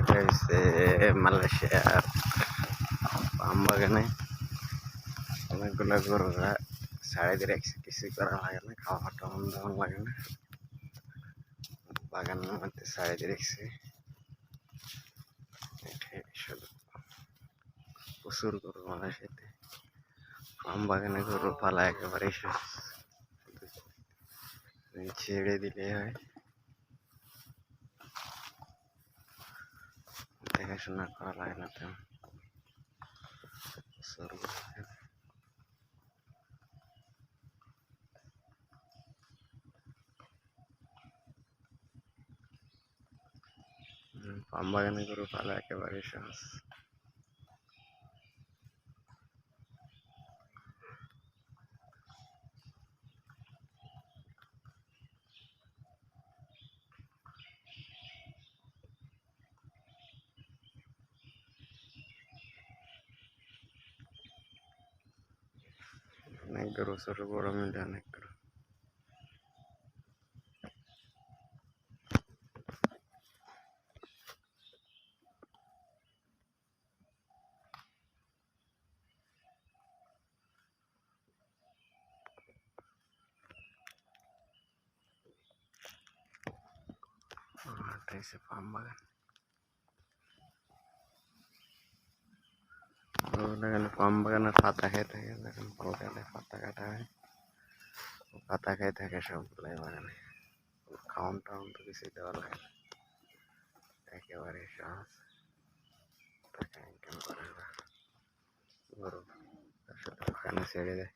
এটা হচ্ছে মালয়েশিয়ার পাম বাগানে অনেকগুলো গরুরা ছাড়ে দিয়ে রাখছে, কিছু করা লাগে না, খাওয়া টাওয়ান দেওয়ান লাগে না, বাগানের মধ্যে ছাড়ে দিয়ে রাখছে। শুধু প্রচুর গরু মালয়েশিয়াতে, পাম বাগানে গরু পালা একেবারে ছেড়ে দিলে হয়, দেখাশোনা করা লাগে না তেমন। পাম বাগানে গরু পালা একেবারে সহজ। অনেক গরু, ছোট বড় মিলে অনেক গরু। এটা হচ্ছে পাম বাগান। গেলে পাম বাগানের পাতা খেয়ে থাকে, যখন ফলকালে পাতা কাটা হয়, পাতা খেয়ে থাকে সবগুলাই বাগানে। খাওয়ান টাউন তো কিছুই দেওয়া লাগে না, একেবারে সহজ টাকা ইনকাম করে গরু তার সাথে বাগানে ছেড়ে দেয়।